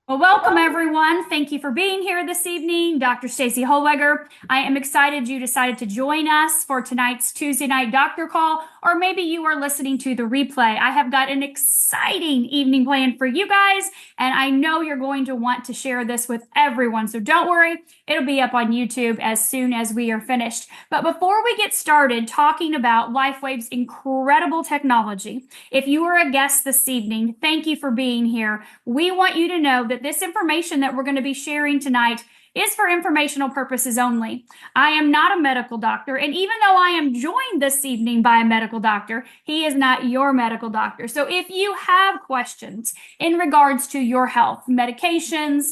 Well, welcome everyone. Thank you for being here this evening. Dr. Stacy Holweger. I am excited you decided to join us for tonight's Tuesday night doctor call, or maybe you are listening to the replay. I have got an exciting evening planned for you guys, and I know you're going to want to share this with everyone. So don't worry, it'll be up on YouTube as soon as we are finished. But before we get started talking about Lifewave's incredible technology, if you are a guest this evening, thank you for being here. We want you to know that this information that we're going to be sharing tonight is for informational purposes only. I am not a medical doctor, and even though I am joined this evening by a medical doctor, he is not your medical doctor. So if you have questions in regards to your health, medications,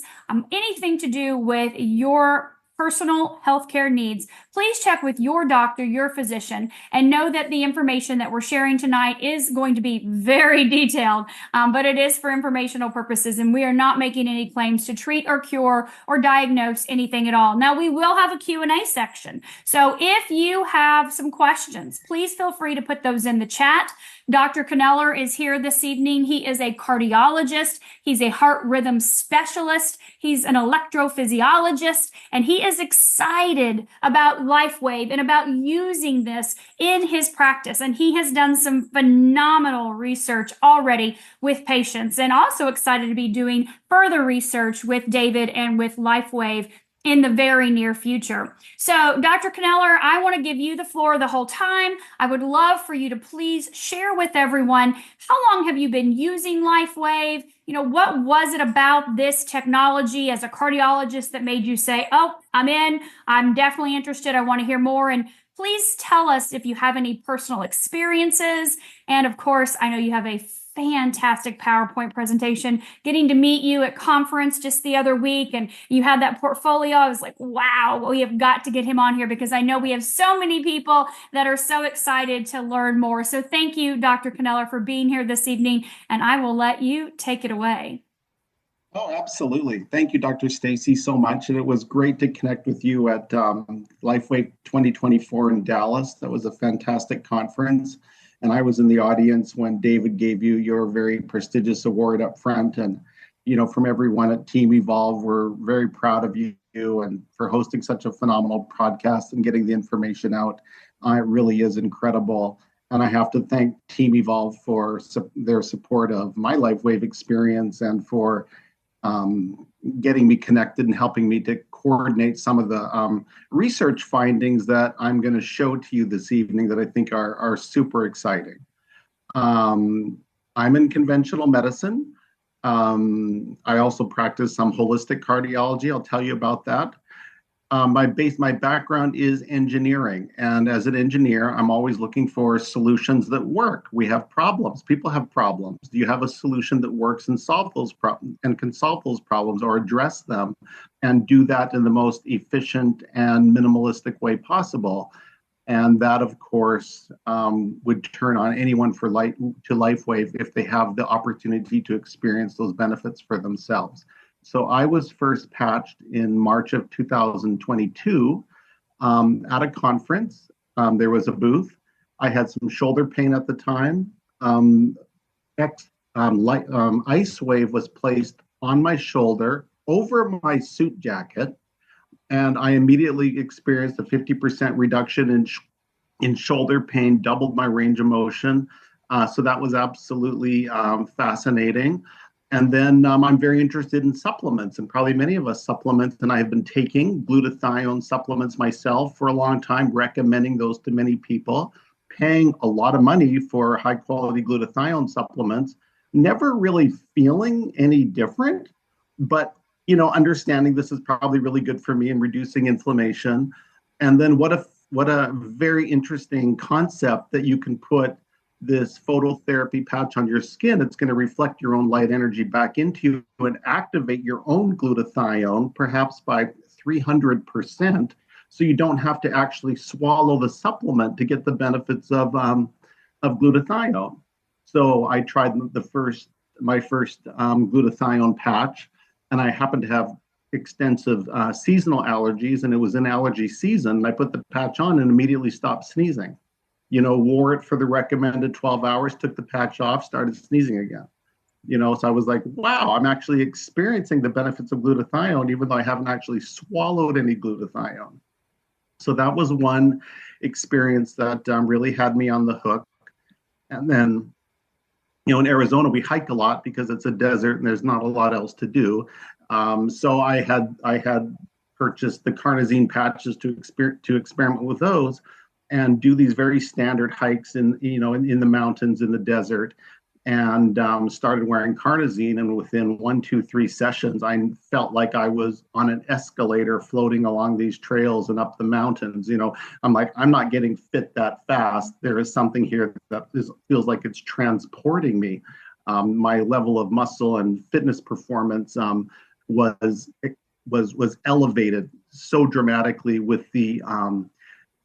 anything to do with your personal healthcare needs, please check with your doctor, your physician, and know that the information that we're sharing tonight is going to be very detailed, but it is for informational purposes, and we are not making any claims to treat or cure or diagnose anything at all. Now, we will have a Q&A section, so if you have some questions, please feel free to put those in the chat. Dr. Kneller is here this evening. He is a cardiologist. He's a heart rhythm specialist. He's an electrophysiologist, and he is excited about Lifewave and about using this in his practice. And he has done some phenomenal research already with patients, and also excited to be doing further research with David and with Lifewave in the very near future. So, Dr. Kneller, I want to give you the floor the whole time. I would love for you to please share with everyone, how long have you been using Lifewave? What was it about this technology as a cardiologist that made you say, oh, I'm in, I'm definitely interested, I want to hear more? And please tell us if you have any personal experiences. And of course, I know you have a fantastic PowerPoint presentation. Getting to meet you at conference just the other week, and you had that portfolio. I was like, wow, we have got to get him on here, because I know we have so many people that are so excited to learn more. So thank you, Dr. Kneller, for being here this evening, and I will let you take it away. Oh, absolutely. Thank you, Dr. Stacy, so much. And it was great to connect with you at Lifewave 2024 in Dallas. That was a fantastic conference. And I was in the audience when David gave you your very prestigious award up front. And, from everyone at Team Evolve, we're very proud of you and for hosting such a phenomenal podcast and getting the information out. It really is incredible. And I have to thank Team Evolve for their support of my Lifewave experience and for getting me connected and helping me to coordinate some of the research findings that I'm going to show to you this evening that I think are super exciting. I'm in conventional medicine. I also practice some holistic cardiology. I'll tell you about that. My background is engineering, and as an engineer, I'm always looking for solutions that work. We have problems. People have problems. Do you have a solution that works and can solve those problems or address them, and do that in the most efficient and minimalistic way possible? And that, of course, would turn on anyone to Lifewave if they have the opportunity to experience those benefits for themselves. So I was first patched in March of 2022 at a conference. There was a booth. I had some shoulder pain at the time. Ice Wave was placed on my shoulder over my suit jacket, and I immediately experienced a 50% reduction in shoulder pain, doubled my range of motion. So that was absolutely fascinating. And then I'm very interested in supplements, and probably many of us supplements, and I have been taking glutathione supplements myself for a long time, recommending those to many people, paying a lot of money for high quality glutathione supplements, never really feeling any different, but understanding this is probably really good for me in reducing inflammation. And then what a very interesting concept that you can put this phototherapy patch on your skin. It's going to reflect your own light energy back into you and activate your own glutathione, perhaps by 300%. So you don't have to actually swallow the supplement to get the benefits of glutathione. So I tried my first glutathione patch, and I happened to have extensive seasonal allergies, and it was in allergy season. I put the patch on and immediately stopped sneezing. Wore it for the recommended 12 hours, took the patch off, started sneezing again. So I was like, wow, I'm actually experiencing the benefits of glutathione, even though I haven't actually swallowed any glutathione. So that was one experience that really had me on the hook. And then, in Arizona, we hike a lot because it's a desert and there's not a lot else to do. So I had purchased the carnosine patches to experiment with those and do these very standard hikes in the mountains, in the desert, and started wearing carnosine. And within 1, 2, 3 sessions, I felt like I was on an escalator floating along these trails and up the mountains. I'm like, I'm not getting fit that fast. There is something here that feels like it's transporting me. My level of muscle and fitness performance was elevated so dramatically with the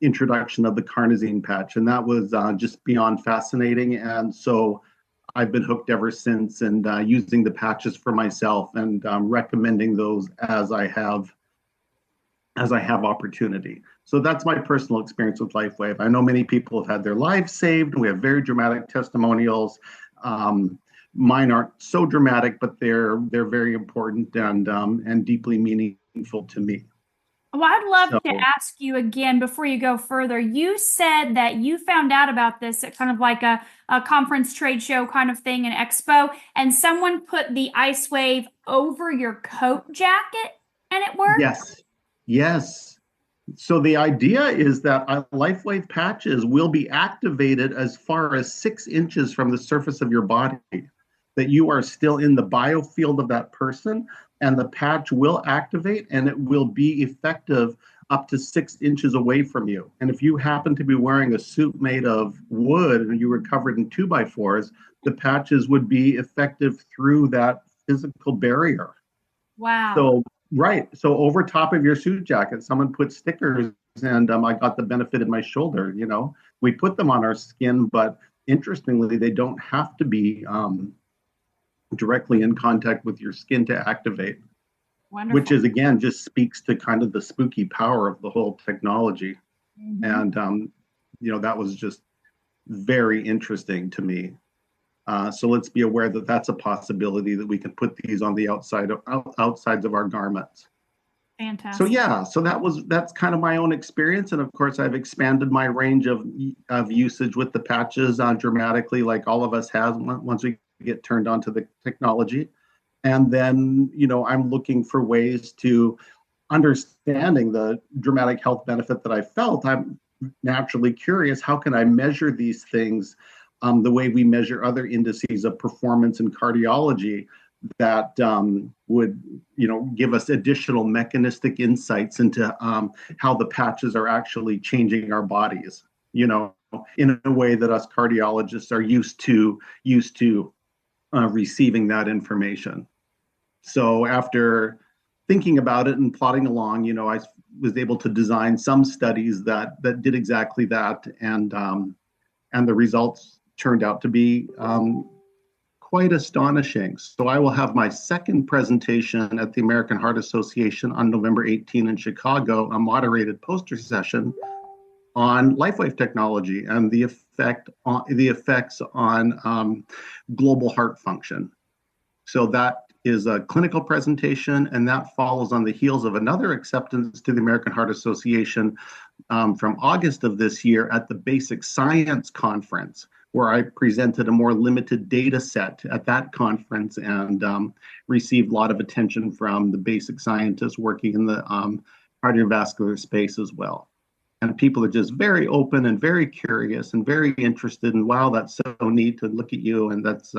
introduction of the carnosine patch, and that was just beyond fascinating. And so I've been hooked ever since, and using the patches for myself, and recommending those as I have opportunity. So that's my personal experience with Lifewave. I know many people have had their lives saved. We have very dramatic testimonials. Mine aren't so dramatic, but they're very important and deeply meaningful to me. Well, I'd love to ask you again before you go further. You said that you found out about this at kind of like a conference, trade show kind of thing, an expo, and someone put the IceWave over your coat jacket and it worked? Yes. So the idea is that Lifewave patches will be activated as far as 6 inches from the surface of your body, that you are still in the biofield of that person, and the patch will activate and it will be effective up to 6 inches away from you. And if you happen to be wearing a suit made of wood and you were covered in 2x4s, the patches would be effective through that physical barrier. Wow. So, right. So over top of your suit jacket, someone put stickers, and I got the benefit in my shoulder. We put them on our skin, but interestingly, they don't have to be directly in contact with your skin to activate. Wonderful. Which is, again, just speaks to kind of the spooky power of the whole technology. Mm-hmm. And, that was just very interesting to me. So let's be aware that that's a possibility, that we can put these on the outsides of our garments. Fantastic. So that's kind of my own experience. And of course, I've expanded my range of usage with the patches dramatically, like all of us have once we get turned on to the technology. And then, I'm looking for ways to understanding the dramatic health benefit that I felt. I'm naturally curious, how can I measure these things the way we measure other indices of performance in cardiology that would, give us additional mechanistic insights into how the patches are actually changing our bodies, in a way that us cardiologists are used to receiving that information. So after thinking about it and plotting along, I was able to design some studies that did exactly that, and the results turned out to be quite astonishing. So I will have my second presentation at the American Heart Association on November 18 in Chicago, a moderated poster session on Lifewave technology and the effects on global heart function. So that is a clinical presentation, and that follows on the heels of another acceptance to the American Heart Association from August of this year at the Basic Science Conference, where I presented a more limited data set at that conference and received a lot of attention from the basic scientists working in the cardiovascular space as well. And people are just very open and very curious and very interested, and wow, that's so neat to look at you, and that's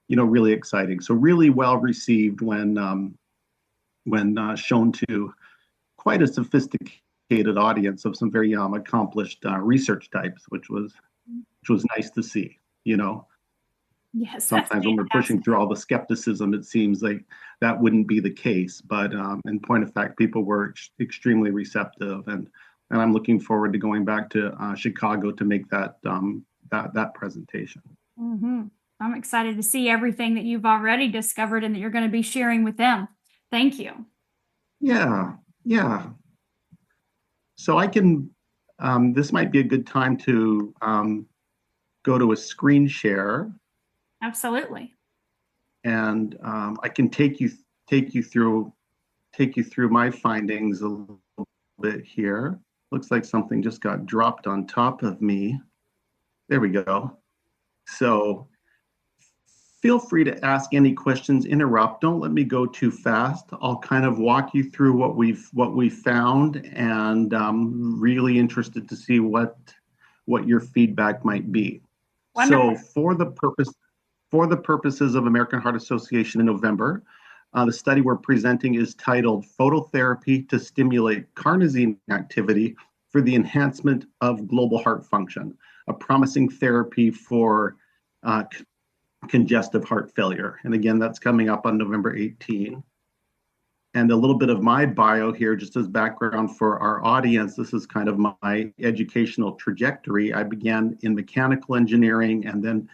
really exciting. So really well received when shown to quite a sophisticated audience of some very accomplished research types, which was nice to see. Yes. Sometimes when we're pushing through all the skepticism, it seems like that wouldn't be the case. But in point of fact, people were extremely receptive, and I'm looking forward to going back to Chicago to make that presentation. Mm-hmm. I'm excited to see everything that you've already discovered and that you're going to be sharing with them. Thank you. Yeah. So I can, this might be a good time to go to a screen share. Absolutely. and I can take you through my findings a little bit here. Looks like something just got dropped on top of me. There we go. So feel free to ask any questions, interrupt. Don't let me go too fast. I'll kind of walk you through what we've found, and really interested to see what your feedback might be. Wonderful. So for the purposes of American Heart Association in November, the study we're presenting is titled Phototherapy to Stimulate Carnosine Activity for the Enhancement of Global Heart Function, a promising therapy for congestive heart failure. And again, that's coming up on November 18. And a little bit of my bio here, just as background for our audience. This is kind of my educational trajectory. I began in mechanical engineering and then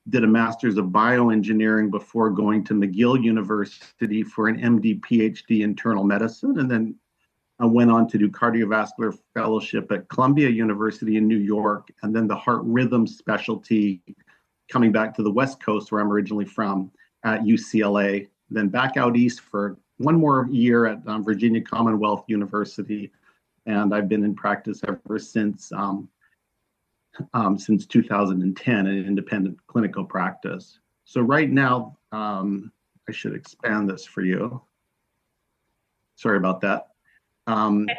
did a master's of bioengineering before going to McGill University for an MD PhD internal medicine. And then I went on to do cardiovascular fellowship at Columbia University in New York, and then the heart rhythm specialty coming back to the West Coast, where I'm originally from, at UCLA, then back out east for one more year at Virginia Commonwealth University. And I've been in practice ever since 2010, an independent clinical practice. So right now, I should expand this for you. Sorry about that.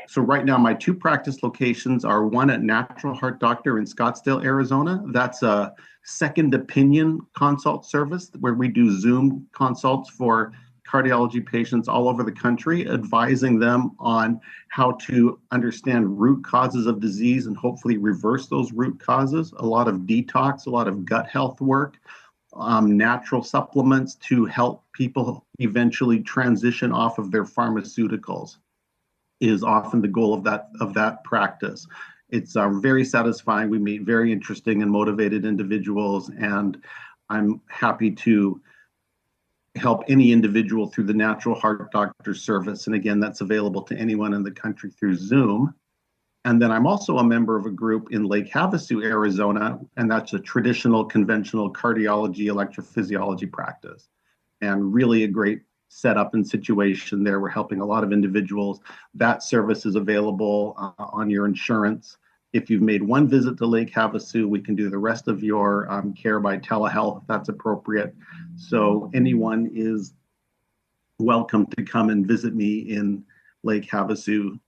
So right now, my two practice locations are one at Natural Heart Doctor in Scottsdale, Arizona. That's a second opinion consult service where we do Zoom consults for cardiology patients all over the country, advising them on how to understand root causes of disease and hopefully reverse those root causes. A lot of detox, a lot of gut health work, natural supplements to help people eventually transition off of their pharmaceuticals is often the goal of that practice. It's very satisfying. We meet very interesting and motivated individuals, and I'm happy to help any individual through the Natural Heart Doctor service. And again, that's available to anyone in the country through Zoom. And then I'm also a member of a group in Lake Havasu, Arizona, and that's a traditional conventional cardiology electrophysiology practice. And really a great setup and situation there. We're helping a lot of individuals. That service is available on your insurance. If you've made one visit to Lake Havasu, we can do the rest of your care by telehealth if that's appropriate. So anyone is welcome to come and visit me in Lake Havasu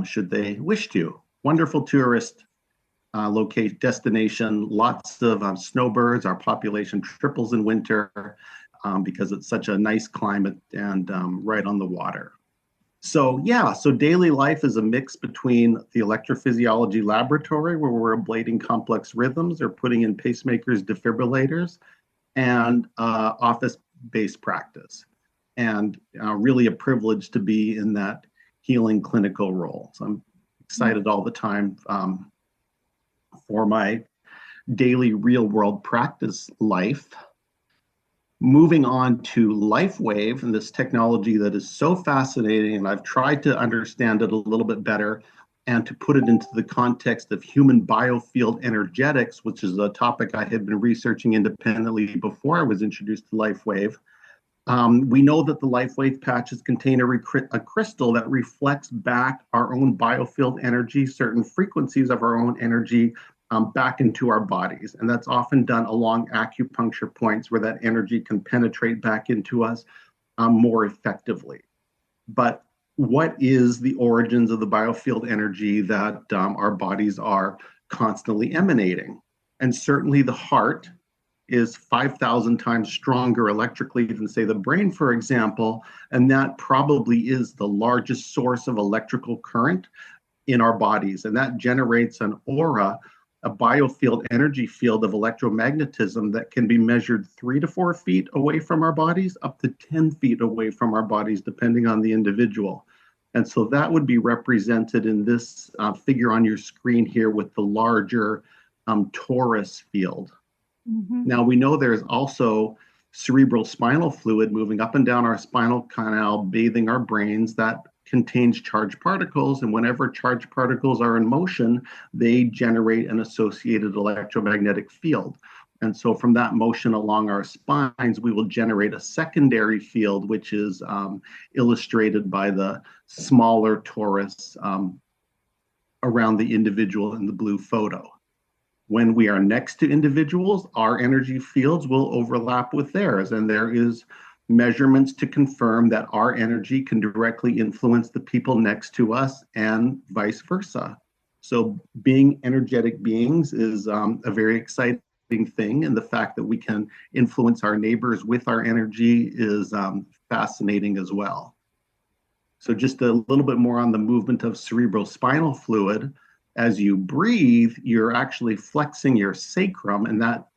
should they wish to. Wonderful tourist destination, lots of snowbirds. Our population triples in winter because it's such a nice climate and right on the water. So daily life is a mix between the electrophysiology laboratory, where we're ablating complex rhythms or putting in pacemakers, defibrillators, and office-based practice. And really a privilege to be in that healing clinical role. So I'm excited all the time for my daily real-world practice life. Moving on to Lifewave and this technology that is so fascinating, and I've tried to understand it a little bit better and to put it into the context of human biofield energetics, which is a topic I had been researching independently before I was introduced to Lifewave. We know that the Lifewave patches contain a crystal that reflects back our own biofield energy, certain frequencies of our own energy, back into our bodies. And that's often done along acupuncture points where that energy can penetrate back into us more effectively. But what is the origins of the biofield energy that our bodies are constantly emanating? And certainly the heart is 5,000 times stronger electrically than, say, the brain, for example, and that probably is the largest source of electrical current in our bodies. And that generates an aura, a biofield energy field of electromagnetism that can be measured 3 to 4 feet away from our bodies, up to 10 feet away from our bodies, depending on the individual. And so that would be represented in this figure on your screen here with the larger torus field. Mm-hmm. Now, we know there's also cerebral spinal fluid moving up and down our spinal canal, bathing our brains, that contains charged particles. And whenever charged particles are in motion, they generate an associated electromagnetic field. And so from that motion along our spines, we will generate a secondary field, which is illustrated by the smaller torus around the individual in the blue photo. When we are next to individuals, our energy fields will overlap with theirs, and there is measurements to confirm that our energy can directly influence the people next to us and vice versa. So being energetic beings is a very exciting thing, and the fact that we can influence our neighbors with our energy is fascinating as well. So just a little bit more on the movement of cerebrospinal fluid. As you breathe, you're actually flexing your sacrum, and that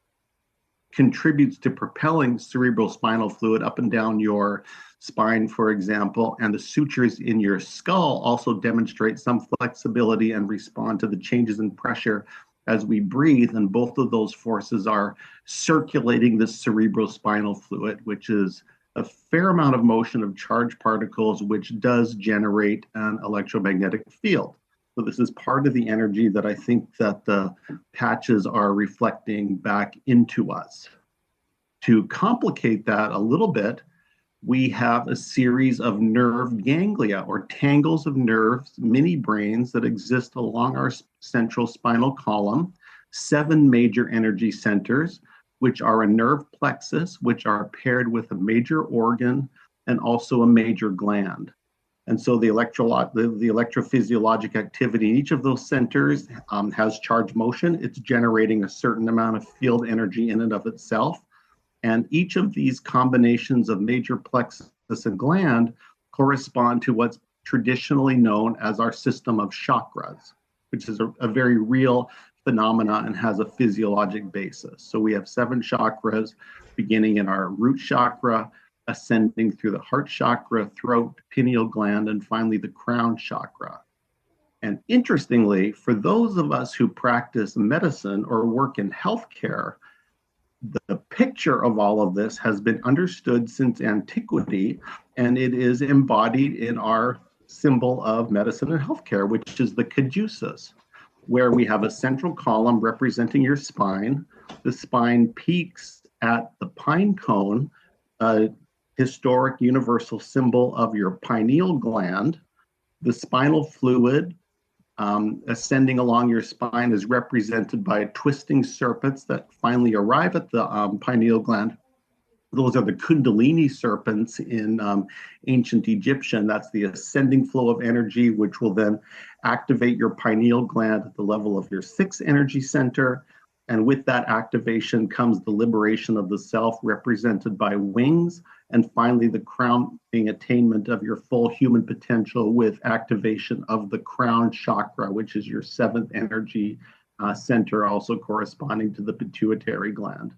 contributes to propelling cerebrospinal fluid up and down your spine, for example, and the sutures in your skull also demonstrate some flexibility and respond to the changes in pressure as we breathe, and both of those forces are circulating the cerebrospinal fluid, which is a fair amount of motion of charged particles, which does generate an electromagnetic field. So this is part of the energy that I think that the patches are reflecting back into us. To complicate that a little bit, we have a series of nerve ganglia, or tangles of nerves, mini brains that exist along our central spinal column, 7 major energy centers, which are a nerve plexus, which are paired with a major organ and also a major gland. And so the electrophysiologic activity in each of those centers has charge motion. It's generating a certain amount of field energy in and of itself. And each of these combinations of major plexus and gland correspond to what's traditionally known as our system of chakras, which is a very real phenomena and has a physiologic basis. So we have 7 chakras, beginning in our root chakra, ascending through the heart chakra, throat, pineal gland, and finally the crown chakra. And interestingly, for those of us who practice medicine or work in healthcare, the picture of all of this has been understood since antiquity, and it is embodied in our symbol of medicine and healthcare, which is the caduceus, where we have a central column representing your spine. The spine peaks at the pine cone, a historic universal symbol of your pineal gland. The spinal fluid ascending along your spine is represented by twisting serpents that finally arrive at the pineal gland. Those are the Kundalini serpents in ancient Egyptian. That's the ascending flow of energy, which will then activate your pineal gland at the level of your 6th energy center. And with that activation comes the liberation of the self, represented by wings. And finally, the crowning attainment of your full human potential with activation of the crown chakra, which is your 7th energy center, also corresponding to the pituitary gland.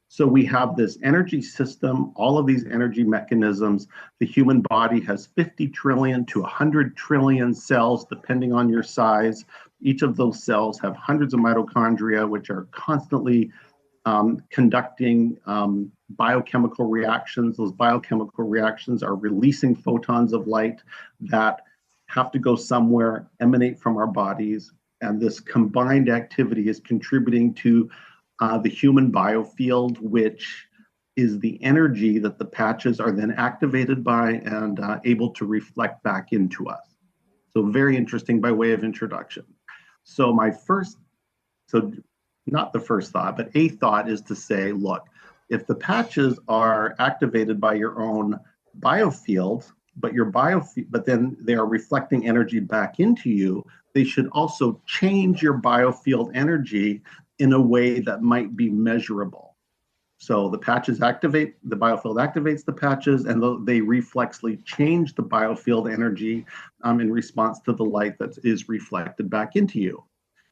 So we have this energy system, all of these energy mechanisms. The human body has 50 trillion to 100 trillion cells, depending on your size. Each of those cells have hundreds of mitochondria, which are constantly conducting biochemical reactions. Those biochemical reactions are releasing photons of light that have to go somewhere, emanate from our bodies. And this combined activity is contributing to the human biofield, which is the energy that the patches are then activated by and able to reflect back into us. So very interesting by way of introduction. So not the first thought, but a thought is to say, look, if the patches are activated by your own biofield, but then they are reflecting energy back into you, they should also change your biofield energy in a way that might be measurable. So the patches activate, the biofield activates the patches, and they reflexly change the biofield energy in response to the light that is reflected back into you.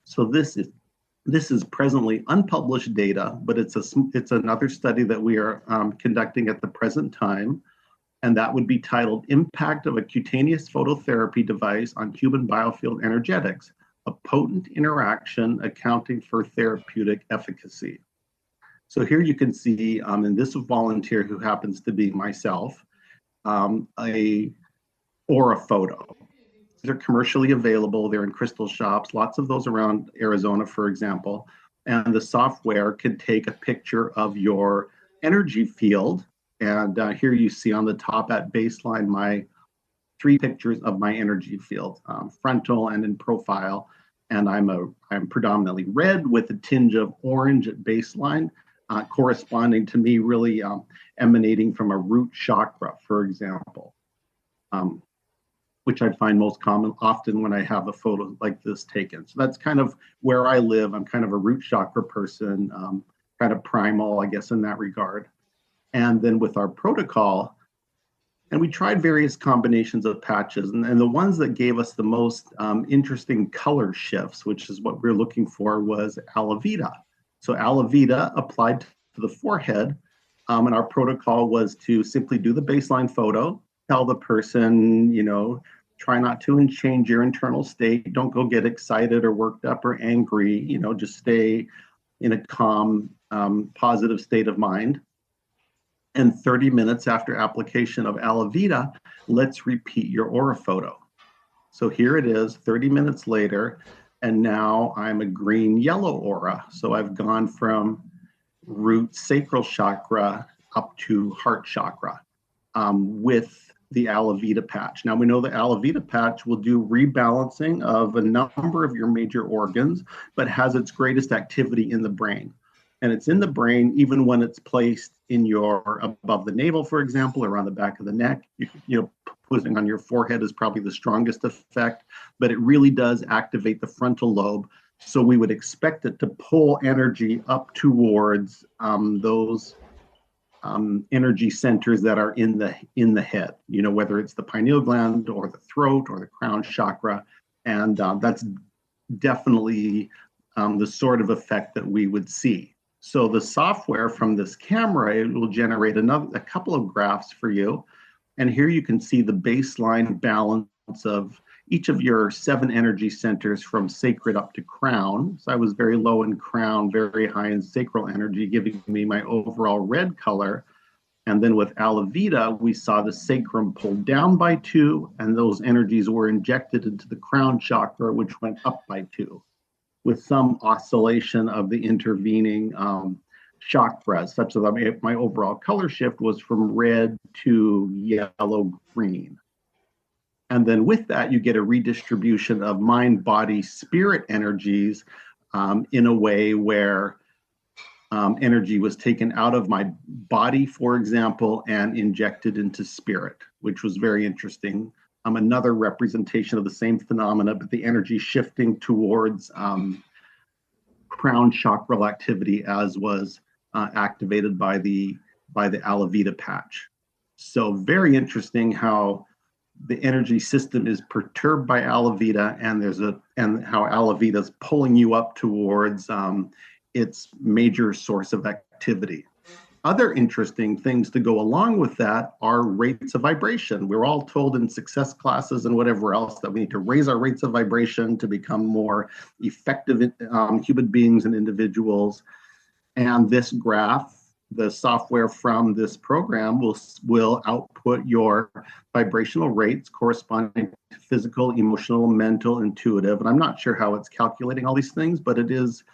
So this is presently unpublished data, but it's another study that we are conducting at the present time, and that would be titled Impact of a Cutaneous Phototherapy Device on Human Biofield Energetics, a Potent Interaction Accounting for Therapeutic Efficacy. So here you can see in this volunteer, who happens to be myself, a aura photo. They're commercially available. They're in crystal shops, lots of those around Arizona, for example. And the software could take a picture of your energy field. And here you see on the top at baseline my 3 pictures of my energy field, frontal and in profile. And I'm predominantly red with a tinge of orange at baseline, corresponding to me really emanating from a root chakra, for example, which I find most common often when I have a photo like this taken. So that's kind of where I live. I'm kind of a root chakra person, kind of primal, I guess, in that regard. And then with our protocol, and we tried various combinations of patches, and the ones that gave us the most interesting color shifts, which is what we're looking for, was aloe vera. So aloe vera applied to the forehead, and our protocol was to simply do the baseline photo, tell the person, try not to change your internal state. Don't go get excited or worked up or angry, just stay in a calm, positive state of mind. And 30 minutes after application of aloe vera, let's repeat your aura photo. So here it is, 30 minutes later, and now I'm a green-yellow aura. So I've gone from root sacral chakra up to heart chakra with the aloe vera patch. Now we know the aloe vera patch will do rebalancing of a number of your major organs, but has its greatest activity in the brain. And it's in the brain even when it's placed in your above the navel, for example, or on the back of the neck. Putting on your forehead is probably the strongest effect, but it really does activate the frontal lobe. So we would expect it to pull energy up towards those energy centers that are in the head. Whether it's the pineal gland or the throat or the crown chakra, and that's definitely the sort of effect that we would see. So the software from this camera, it will generate a couple of graphs for you. And here you can see the baseline balance of each of your 7 energy centers from sacred up to crown. So I was very low in crown, very high in sacral energy, giving me my overall red color. And then with aloe vera, we saw the sacrum pulled down by 2, and those energies were injected into the crown chakra, which went up by 2. With some oscillation of the intervening chakras, such that my overall color shift was from red to yellow-green. And then with that, you get a redistribution of mind, body, spirit energies in a way where energy was taken out of my body, for example, and injected into spirit, which was very interesting. Another representation of the same phenomena, but the energy shifting towards crown chakral activity, as was activated by the aloe vera patch. So very interesting how the energy system is perturbed by aloe vera, and how aloe vera is pulling you up towards its major source of activity. Other interesting things to go along with that are rates of vibration. We're all told in success classes and whatever else that we need to raise our rates of vibration to become more effective human beings and individuals. And this graph, the software from this program will output your vibrational rates corresponding to physical, emotional, mental, intuitive. And I'm not sure how it's calculating all these things, but it is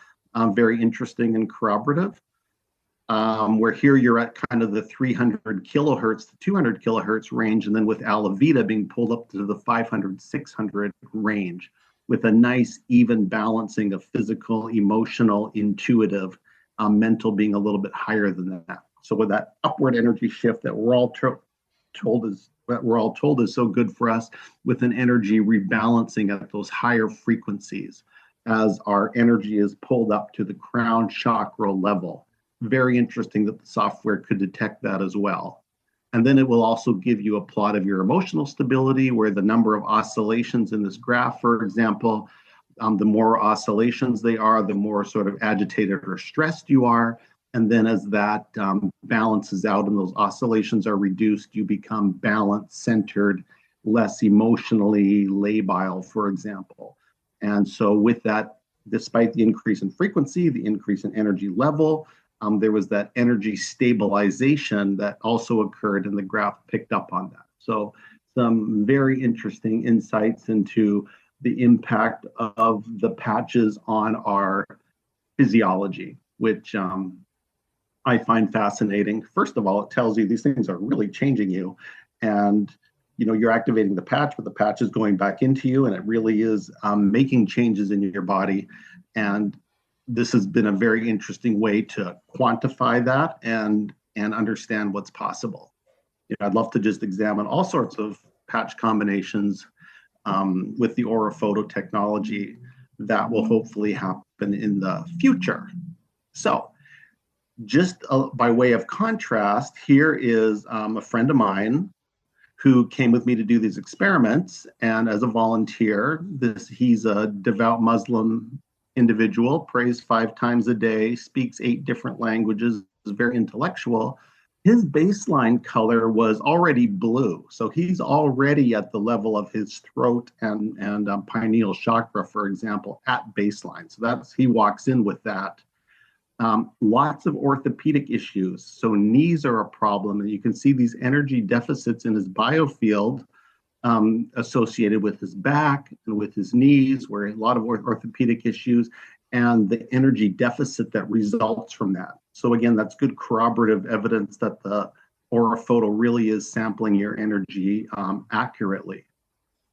very interesting and corroborative. Where here you're at kind of the 300 kilohertz to 200 kilohertz range, and then with aloe vera being pulled up to the 500, 600 range, with a nice even balancing of physical, emotional, intuitive, mental being a little bit higher than that. So with that upward energy shift that we're all told is so good for us, with an energy rebalancing at those higher frequencies as our energy is pulled up to the crown chakra level. Very interesting that the software could detect that as well. And then it will also give you a plot of your emotional stability, where the number of oscillations in this graph, for example, the more oscillations they are, the more sort of agitated or stressed you are. And then as that balances out and those oscillations are reduced, you become balanced, centered, less emotionally labile, for example. And so with that, despite the increase in frequency, the increase in energy level, there was that energy stabilization that also occurred, and the graph picked up on that. So some very interesting insights into the impact of the patches on our physiology, which I find fascinating. First of all, it tells you these things are really changing you, and you're activating the patch, but the patch is going back into you, and it really is making changes in your body. And this has been a very interesting way to quantify that and understand what's possible. I'd love to just examine all sorts of patch combinations with the Oraphoto technology that will hopefully happen in the future. So just by way of contrast, here is a friend of mine who came with me to do these experiments. And as a volunteer, he's a devout Muslim individual, prays 5 times a day, speaks 8 different languages, is very intellectual. His baseline color was already blue. So he's already at the level of his throat and pineal chakra, for example, at baseline. So he walks in with that. Lots of orthopedic issues. So knees are a problem. And you can see these energy deficits in his biofield associated with his back and with his knees, where a lot of orthopedic issues and the energy deficit that results from that. So again, that's good corroborative evidence that the Oraphoto really is sampling your energy accurately.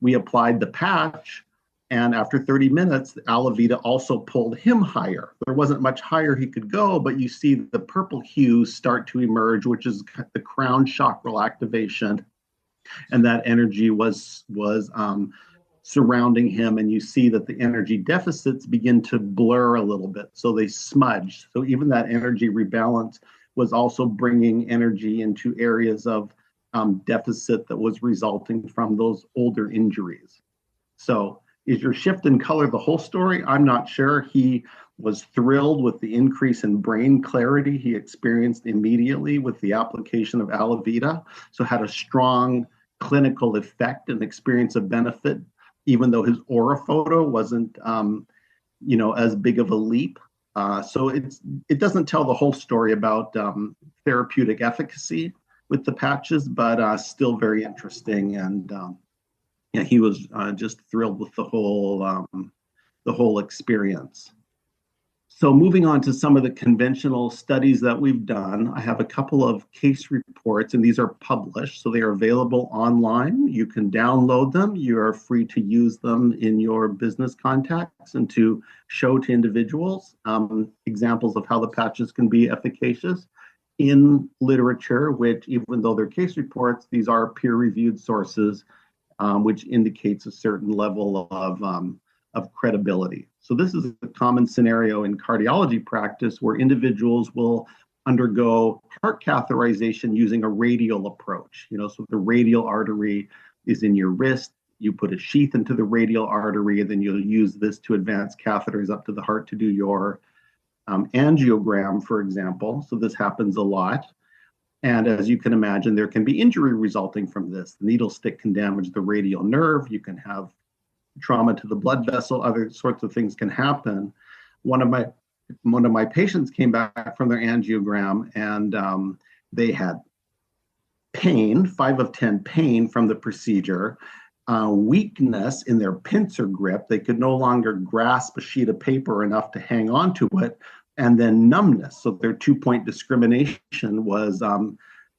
We applied the patch, and after 30 minutes, the Alavita also pulled him higher. There wasn't much higher he could go, but you see the purple hues start to emerge, which is the crown chakral activation. And that energy was surrounding him, and you see that the energy deficits begin to blur a little bit. So they smudged. So even that energy rebalance was also bringing energy into areas of deficit that was resulting from those older injuries. So is your shift in color the whole story? I'm not sure. He was thrilled with the increase in brain clarity he experienced immediately with the application of Alavita. So had a strong clinical effect and experience of benefit, even though his Oraphoto wasn't, as big of a leap. So it doesn't tell the whole story about therapeutic efficacy with the patches, but still very interesting. And he was just thrilled with the whole experience. So moving on to some of the conventional studies that we've done, I have a couple of case reports, and these are published, so they are available online. You can download them. You are free to use them in your business contacts and to show to individuals examples of how the patches can be efficacious in literature, which, even though they're case reports, these are peer-reviewed sources, which indicates a certain level of credibility. So this is a common scenario in cardiology practice where individuals will undergo heart catheterization using a radial approach. So the radial artery is in your wrist. You put a sheath into the radial artery, and then you'll use this to advance catheters up to the heart to do your angiogram, for example. So this happens a lot. And as you can imagine, there can be injury resulting from this. The needle stick can damage the radial nerve. You can have trauma to the blood vessel. Other sorts of things can happen. One of my patients came back from their angiogram, and they had pain, 5 of 10 pain from the procedure, weakness in their pincer grip. They could no longer grasp a sheet of paper enough to hang on to it, and then numbness. So their 2-point discrimination was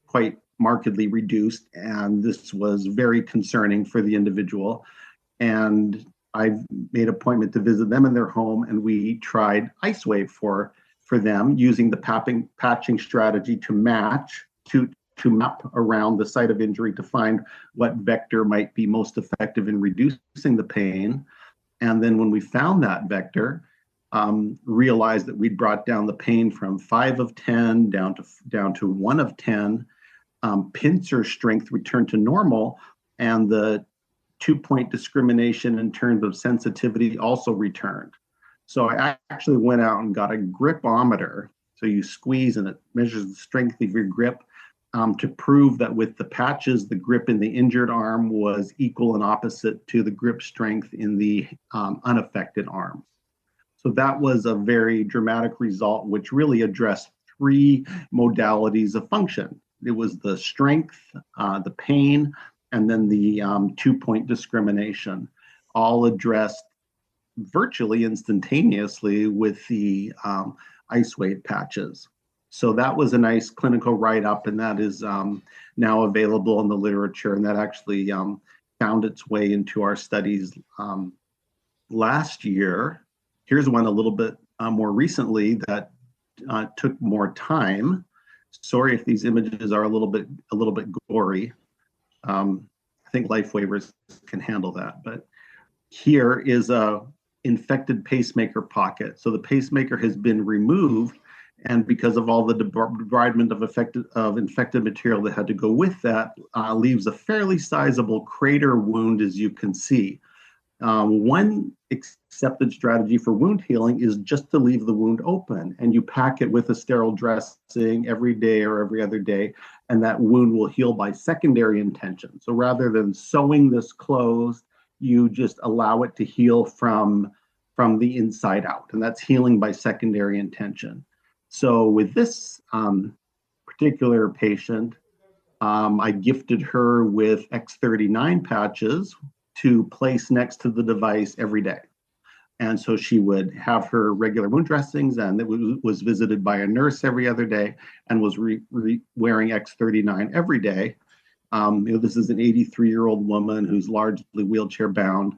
quite markedly reduced, and this was very concerning for the individual. And I made an appointment to visit them in their home, and we tried Icewave for them using the patching strategy to map around the site of injury to find what vector might be most effective in reducing the pain. And then when we found that vector, realized that we'd brought down the pain from 5 of 10 down to 1 of 10. Pincer strength returned to normal, and the 2-point discrimination in terms of sensitivity also returned. So I actually went out and got a gripometer. So you squeeze and it measures the strength of your grip to prove that with the patches, the grip in the injured arm was equal and opposite to the grip strength in the unaffected arm. So that was a very dramatic result, which really addressed 3 modalities of function. It was the strength, the pain, and then the 2-point discrimination, all addressed virtually instantaneously with the ice wave patches. So that was a nice clinical write-up, and that is now available in the literature, and that actually found its way into our studies last year. Here's one a little bit more recently that took more time. Sorry if these images are a little bit gory. I think Lifewavers can handle that. But here is a infected pacemaker pocket. So the pacemaker has been removed, and because of all the debridement of infected material that had to go with that, leaves a fairly sizable crater wound, as you can see. One accepted strategy for wound healing is just to leave the wound open, and you pack it with a sterile dressing every day or every other day, and that wound will heal by secondary intention. So rather than sewing this closed, you just allow it to heal from the inside out, and that's healing by secondary intention. So with this particular patient, I gifted her with X39 patches to place next to the device every day. And so she would have her regular wound dressings, and it was visited by a nurse every other day, and was wearing X39 every day. This is an 83-year-old woman who's largely wheelchair bound.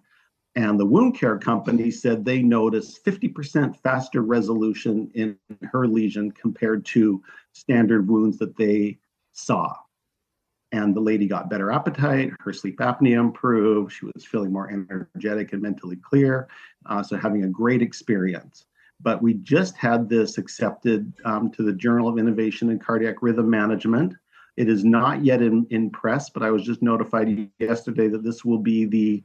And the wound care company said they noticed 50% faster resolution in her lesion compared to standard wounds that they saw. And the lady got better appetite, her sleep apnea improved, she was feeling more energetic and mentally clear, so having a great experience. But we just had this accepted to the Journal of Innovation in Cardiac Rhythm Management. It is not yet in press, but I was just notified yesterday that this will be the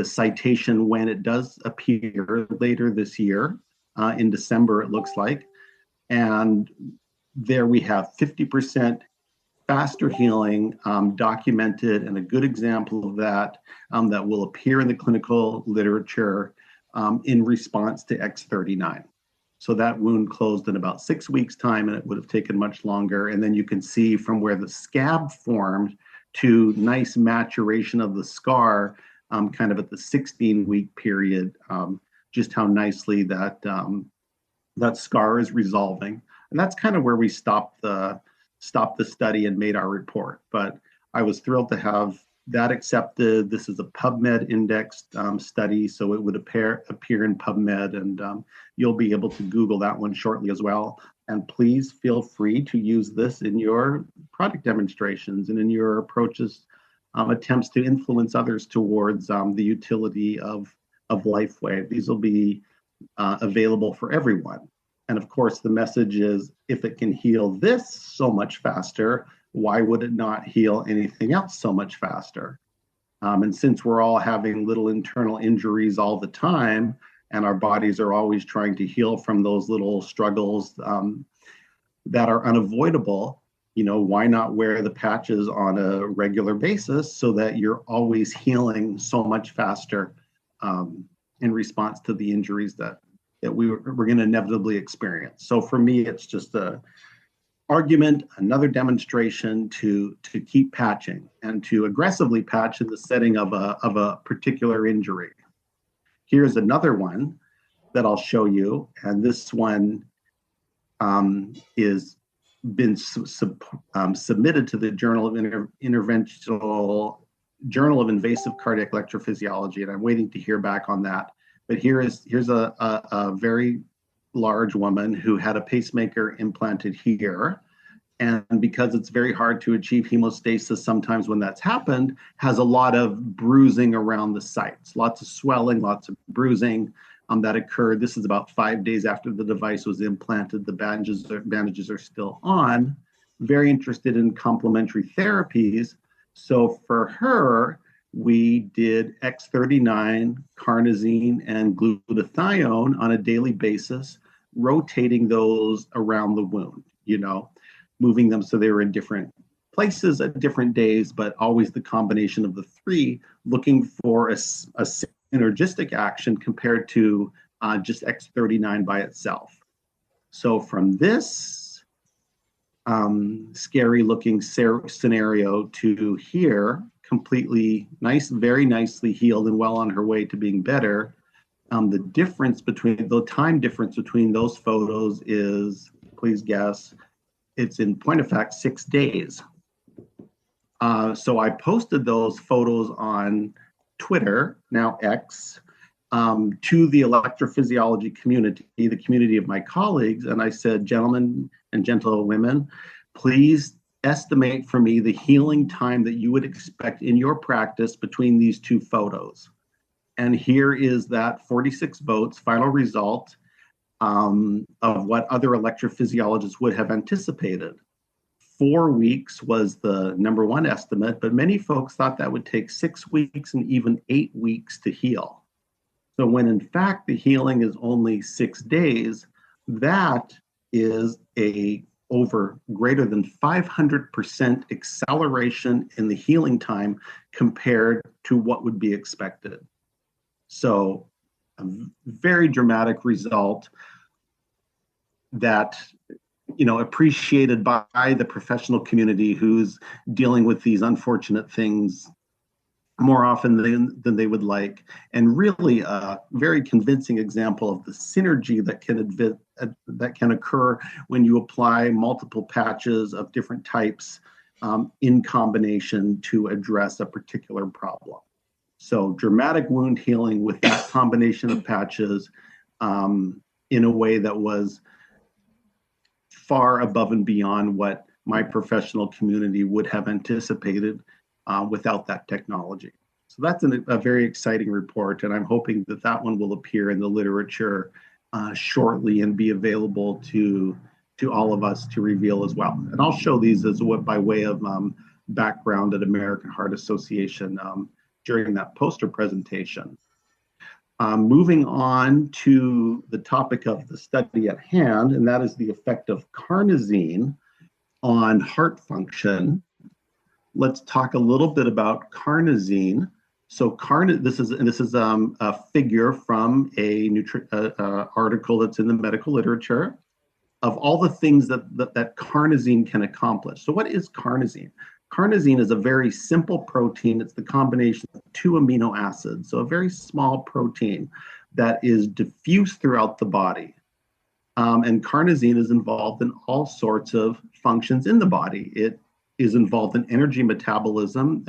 citation when it does appear later this year, in December it looks like. And there we have 50% faster healing documented, and a good example of that that will appear in the clinical literature in response to X39. So that wound closed in about 6 weeks' time, and it would have taken much longer. And then you can see from where the scab formed to nice maturation of the scar kind of at the 16-week period, just how nicely that scar is resolving. And that's kind of where we stopped the study and made our report. But I was thrilled to have that accepted. This is a PubMed indexed study, so it would appear in PubMed, and you'll be able to Google that one shortly as well. And please feel free to use this in your product demonstrations and in your approaches, attempts to influence others towards the utility of Lifewave. These will be available for everyone. And of course, the message is, if it can heal this so much faster, why would it not heal anything else so much faster? And since we're all having little internal injuries all the time, and our bodies are always trying to heal from those little struggles that are unavoidable, why not wear the patches on a regular basis so that you're always healing so much faster in response to the injuries that we're going to inevitably experience. So for me, it's just a argument, another demonstration to keep patching and to aggressively patch in the setting of a particular injury. Here's another one that I'll show you, and this one is been submitted to the Journal of Journal of Invasive Cardiac Electrophysiology, and I'm waiting to hear back on that. But here's a very large woman who had a pacemaker implanted here, and because it's very hard to achieve hemostasis sometimes when that's happened, has a lot of bruising around the sites, lots of swelling, lots of bruising that occurred. This is about 5 days after the device was implanted. The bandages are still on. Very interested in complementary therapies. So for her, we did X39, carnosine, and glutathione on a daily basis, rotating those around the wound, moving them so they were in different places at different days, but always the combination of the three, looking for a synergistic action compared to just X39 by itself. So from this scary looking scenario to here, completely nice, very nicely healed and well on her way to being better, The time difference between those photos is, please guess, it's in point of fact 6 days. So I posted those photos on Twitter, now X, to the electrophysiology community, the community of my colleagues. And I said, gentlemen and gentlewomen, please estimate for me the healing time that you would expect in your practice between these two photos. And here is that 46 votes, final result of what other electrophysiologists would have anticipated. 4 weeks was the number one estimate, but many folks thought that would take 6 weeks and even 8 weeks to heal. So when in fact the healing is only 6 days, that is over greater than 500% acceleration in the healing time compared to what would be expected. So a very dramatic result that, appreciated by the professional community who's dealing with these unfortunate things more often than they would like, and really a very convincing example of the synergy that can occur when you apply multiple patches of different types in combination to address a particular problem. So dramatic wound healing with that combination of patches in a way that was far above and beyond what my professional community would have anticipated without that technology. So that's a very exciting report, and I'm hoping that one will appear in the literature shortly and be available to all of us to reveal as well. And I'll show these by way of background at American Heart Association during that poster presentation. Moving on to the topic of the study at hand, and that is the effect of carnosine on heart function. Let's talk a little bit about carnosine. So this is a figure from a article that's in the medical literature of all the things that carnosine can accomplish. So what is carnosine? Carnosine is a very simple protein. It's the combination of 2 amino acids, so a very small protein that is diffuse throughout the body. And carnosine is involved in all sorts of functions in the body. It is involved in energy metabolism,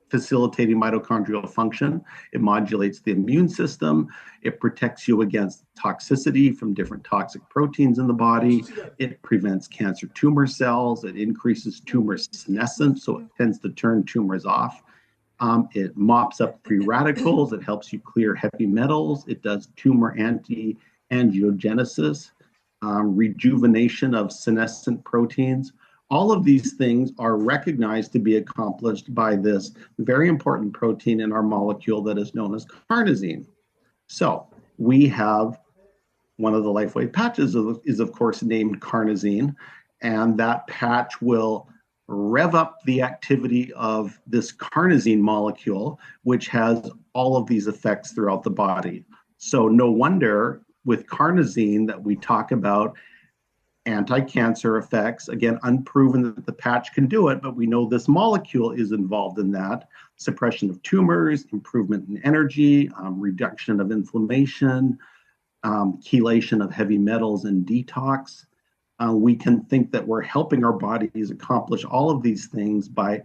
facilitating mitochondrial function. It modulates the immune system. It protects you against toxicity from different toxic proteins in the body. It prevents cancer tumor cells. It increases tumor senescence, so it tends to turn tumors off. It mops up free radicals. It helps you clear heavy metals. It does tumor angiogenesis, rejuvenation of senescent proteins. All of these things are recognized to be accomplished by this very important protein in our molecule that is known as carnosine. So we have one of the Lifewave patches is of course named carnosine, and that patch will rev up the activity of this carnosine molecule, which has all of these effects throughout the body. So no wonder with carnosine that we talk about anti-cancer effects. Again, unproven that the patch can do it, but we know this molecule is involved in that. Suppression of tumors, improvement in energy, reduction of inflammation, chelation of heavy metals and detox. We can think that we're helping our bodies accomplish all of these things by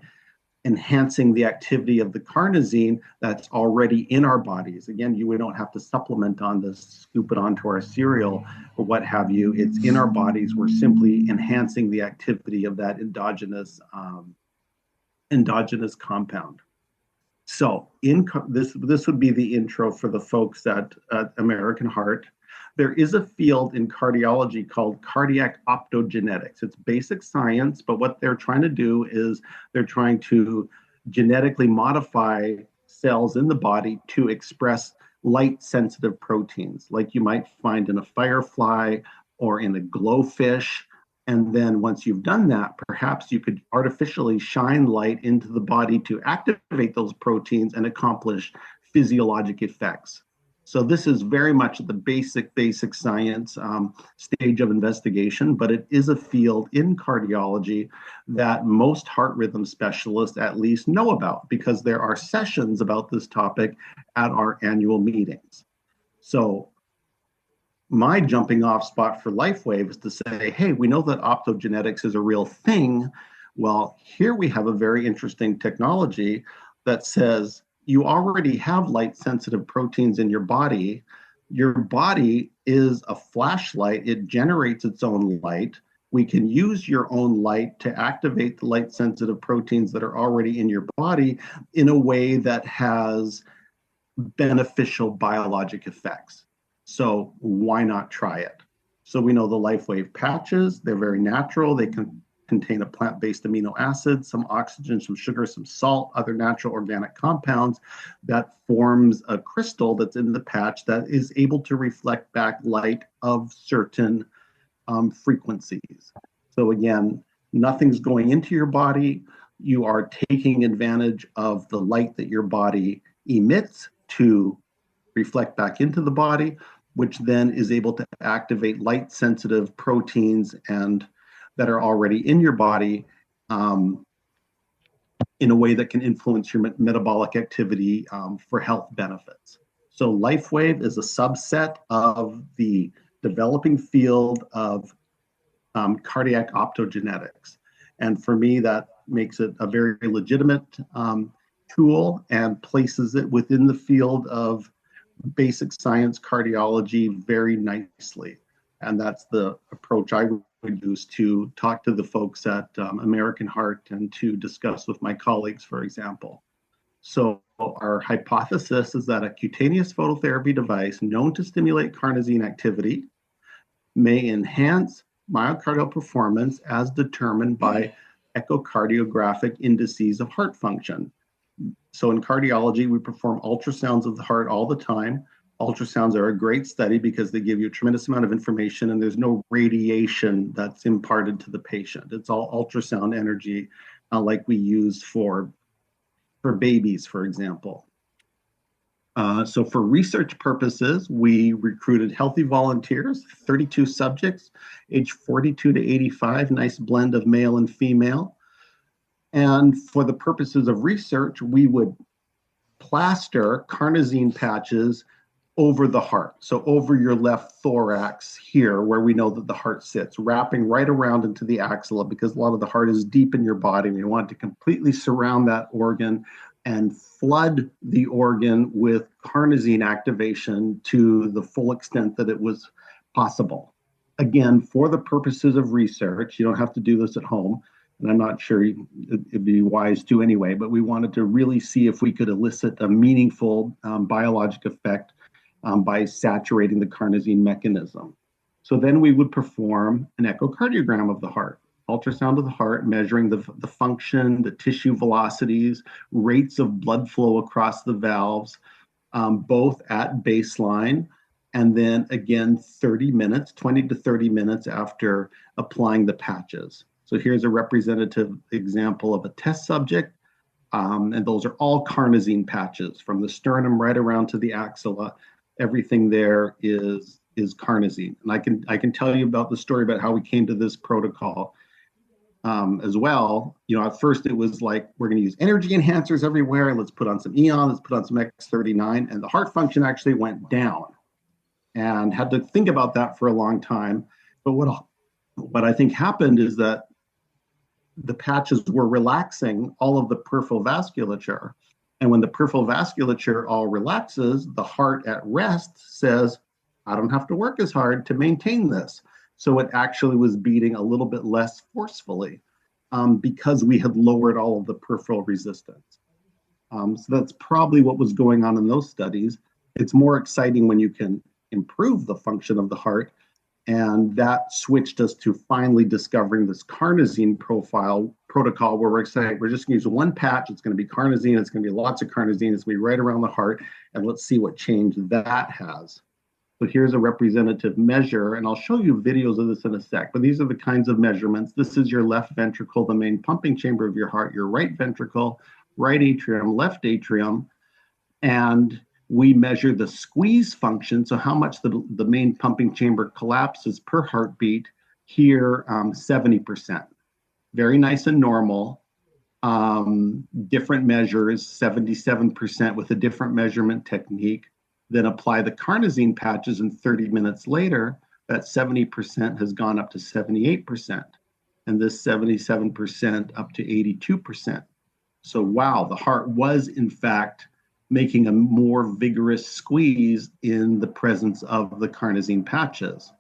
enhancing the activity of the carnosine that's already in our bodies. Again, we don't have to supplement on this, scoop it onto our cereal or what have you. It's in our bodies. We're simply enhancing the activity of that endogenous compound. So this would be the intro for the folks at American Heart. There is a field in cardiology called cardiac optogenetics. It's basic science, but what they're trying to do is they're trying to genetically modify cells in the body to express light-sensitive proteins, like you might find in a firefly or in a glowfish. And then once you've done that, perhaps you could artificially shine light into the body to activate those proteins and accomplish physiologic effects. So this is very much the basic science stage of investigation, but it is a field in cardiology that most heart rhythm specialists at least know about, because there are sessions about this topic at our annual meetings. So my jumping off spot for Lifewave is to say, hey, we know that optogenetics is a real thing. Well, here we have a very interesting technology that says you already have light sensitive proteins in your body. Your body is a flashlight. It generates its own light. We can use your own light to activate the light sensitive proteins that are already in your body in a way that has beneficial biologic effects. So why not try it? So we know the Lifewave patches, they're very natural. They can contain a plant-based amino acid, some oxygen, some sugar, some salt, other natural organic compounds that forms a crystal that's in the patch that is able to reflect back light of certain frequencies. So again, nothing's going into your body. You are taking advantage of the light that your body emits to reflect back into the body, which then is able to activate light sensitive proteins and that are already in your body in a way that can influence your metabolic activity for health benefits. So Lifewave is a subset of the developing field of cardiac optogenetics. And for me, that makes it a very legitimate tool and places it within the field of basic science cardiology very nicely. And that's the approach I would use to talk to the folks at American Heart and to discuss with my colleagues, for example. So our hypothesis is that a cutaneous phototherapy device known to stimulate carnosine activity may enhance myocardial performance as determined by echocardiographic indices of heart function. So in cardiology, we perform ultrasounds of the heart all the time. Ultrasounds are a great study because they give you a tremendous amount of information and there's no radiation that's imparted to the patient. It's all ultrasound energy like we use for babies, for example. So for research purposes, we recruited healthy volunteers, 32 subjects, age 42 to 85, nice blend of male and female. And for the purposes of research, we would plaster carnosine patches over the heart. So over your left thorax here, where we know that the heart sits, wrapping right around into the axilla because a lot of the heart is deep in your body. And you want to completely surround that organ and flood the organ with carnosine activation to the full extent that it was possible. Again, for the purposes of research, you don't have to do this at home, and I'm not sure it'd be wise to anyway, but we wanted to really see if we could elicit a meaningful biologic effect by saturating the carnosine mechanism. So then we would perform an echocardiogram of the heart, ultrasound of the heart, measuring the function, the tissue velocities, rates of blood flow across the valves, both at baseline, and then again 30 minutes, 20 to 30 minutes after applying the patches. So here's a representative example of a test subject, and those are all carnosine patches from the sternum right around to the axilla. Everything there is carnosine, and I can tell you about the story about how we came to this protocol as well. You know, at first it was like, we're going to use energy enhancers everywhere. Let's put on some Eon, let's put on some X39, and the heart function actually went down, and had to think about that for a long time. But what I think happened is that the patches were relaxing all of the peripheral vasculature. And when the peripheral vasculature all relaxes, the heart at rest says, I don't have to work as hard to maintain this. So it actually was beating a little bit less forcefully because we had lowered all of the peripheral resistance. So that's probably what was going on in those studies. It's more exciting when you can improve the function of the heart. And that switched us to finally discovering this carnosine protocol where we're saying we're just going to use one patch. It's going to be carnosine. It's going to be lots of carnosine. It's going to be right around the heart. And let's see what change that has. But here's a representative measure, and I'll show you videos of this in a sec. But these are the kinds of measurements. This is your left ventricle, the main pumping chamber of your heart, your right ventricle, right atrium, left atrium. And we measure the squeeze function, so how much the main pumping chamber collapses per heartbeat. Here, 70%. Very nice and normal. Different measures, 77% with a different measurement technique. then apply the carnosine patches, and 30 minutes later, that 70% has gone up to 78%, and this 77% up to 82%. So wow, the heart was in fact making a more vigorous squeeze in the presence of the carnosine patches.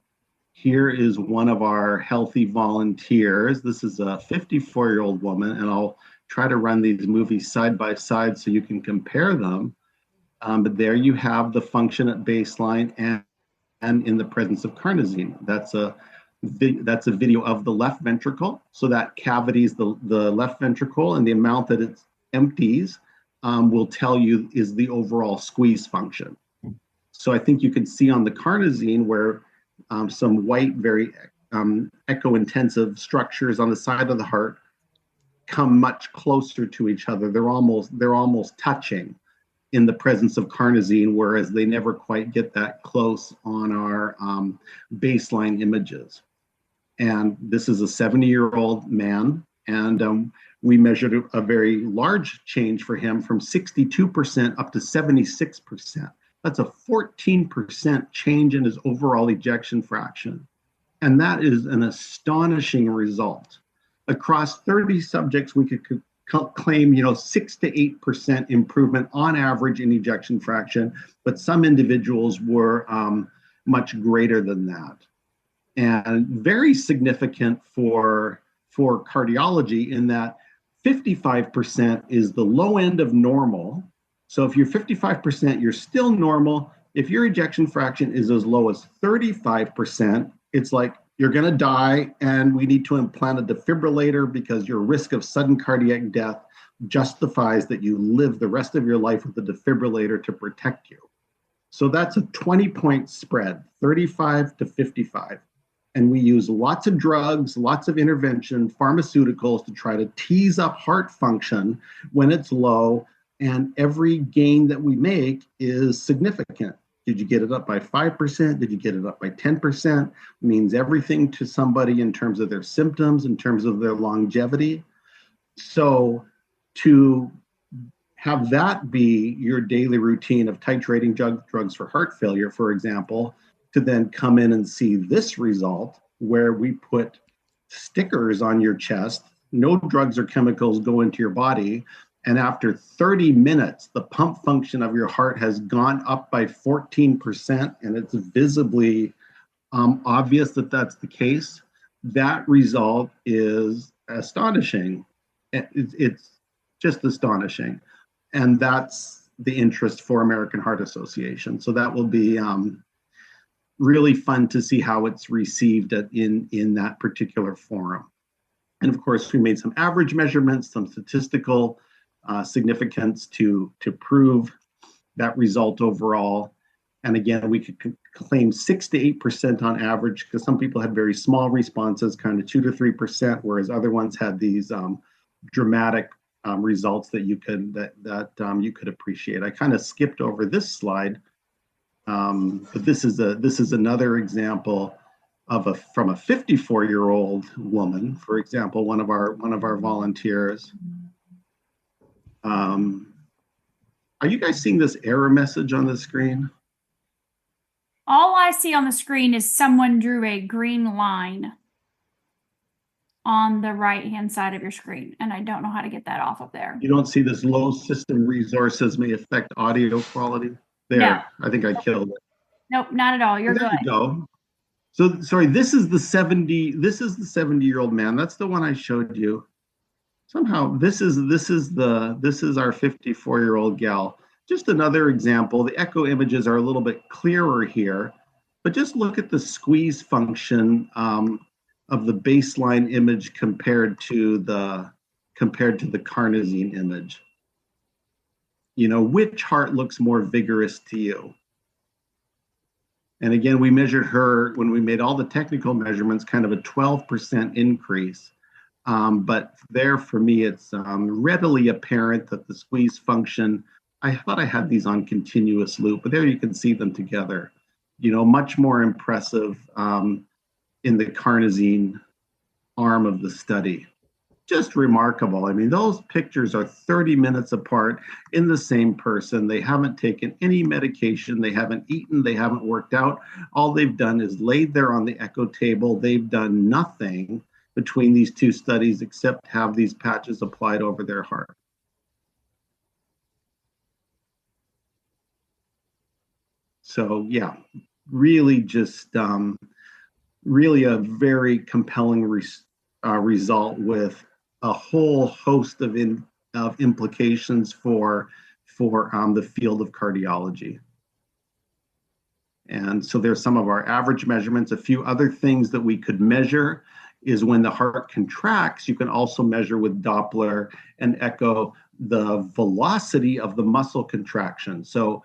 Here is one of our healthy volunteers. This is a 54-year-old woman, and I'll try to run these movies side by side so you can compare them. But there you have the function at baseline and in the presence of carnosine. That's a video of the left ventricle. So that cavity is the left ventricle, and the amount that it empties will tell you is the overall squeeze function. So I think you can see on the carnosine where some white, very echo-intensive structures on the side of the heart come much closer to each other. They're almost touching in the presence of carnosine, whereas they never quite get that close on our baseline images. And this is a 70-year-old man, and we measured a very large change for him from 62% up to 76%. That's a 14% change in his overall ejection fraction. And that is an astonishing result. Across 30 subjects, we could claim 6 to 8% improvement on average in ejection fraction, but some individuals were much greater than that. And very significant for cardiology in that 55% is the low end of normal. So if you're 55%, you're still normal. If your ejection fraction is as low as 35%, it's like you're going to die and we need to implant a defibrillator because your risk of sudden cardiac death justifies that you live the rest of your life with a defibrillator to protect you. So that's a 20-point spread, 35 to 55. And we use lots of drugs, lots of intervention, pharmaceuticals to try to tease up heart function when it's low. And every gain that we make is significant. Did you get it up by 5%? Did you get it up by 10%? It means everything to somebody in terms of their symptoms, in terms of their longevity. So to have that be your daily routine of titrating drugs for heart failure, for example, to then come in and see this result where we put stickers on your chest, no drugs or chemicals go into your body, and after 30 minutes, the pump function of your heart has gone up by 14%, and it's visibly obvious that that's the case. That result is astonishing. It's just astonishing. And that's the interest for American Heart Association. So that will be really fun to see how it's received in that particular forum. And of course, we made some average measurements, some statistical significance to prove that result overall. And again, we could claim 6 to 8% on average because some people had very small responses, kind of 2 to 3%, whereas other ones had these dramatic results that you could appreciate. I kind of skipped over this slide, but this is another example of from a 54-year-old woman, for example, one of our volunteers. Are you guys seeing this error message on the screen? All I see on the screen is someone drew a green line on the right-hand side of your screen, and I don't know how to get that off of there. You don't see this low system resources may affect audio quality? There, no. I think I killed it. Nope, not at all. You're good. There you go. So, sorry, this is the 70-year-old man. That's the one I showed you. Somehow, this is our 54-year-old gal. Just another example. The echo images are a little bit clearer here, but just look at the squeeze function of the baseline image compared to the carnosine image. Which heart looks more vigorous to you? And again, we measured her when we made all the technical measurements, kind of a 12% increase. But there, for me, it's readily apparent that the squeeze function, I thought I had these on continuous loop, but there you can see them together. Much more impressive in the carnosine arm of the study. just remarkable. I mean, those pictures are 30 minutes apart in the same person. They haven't taken any medication. They haven't eaten. They haven't worked out. All they've done is laid there on the echo table. They've done nothing between these two studies except have these patches applied over their heart. So yeah, really just really a very compelling result with a whole host of implications for the field of cardiology. And so there's some of our average measurements. A few other things that we could measure is when the heart contracts, you can also measure with Doppler and echo the velocity of the muscle contraction. So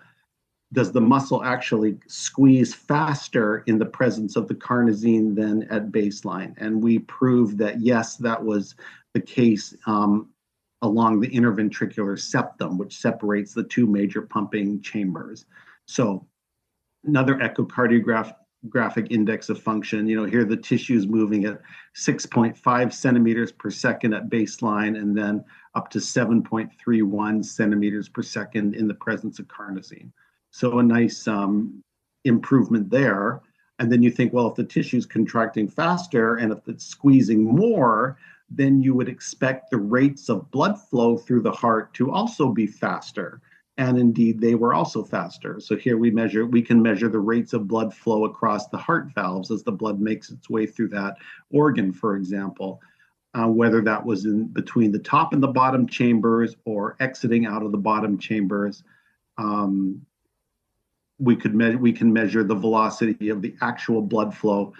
does the muscle actually squeeze faster in the presence of the carnosine than at baseline? And we proved that, yes, that was the case along the interventricular septum, which separates the two major pumping chambers. So another echocardiographic index of function, here the tissue is moving at 6.5 centimeters per second at baseline, and then up to 7.31 centimeters per second in the presence of carnosine. So a nice improvement there. And then you think, well, if the tissue is contracting faster and if it's squeezing more, then you would expect the rates of blood flow through the heart to also be faster. And indeed, they were also faster. So here we can measure the rates of blood flow across the heart valves as the blood makes its way through that organ, for example, whether that was in between the top and the bottom chambers or exiting out of the bottom chambers. We can measure the velocity of the actual blood flow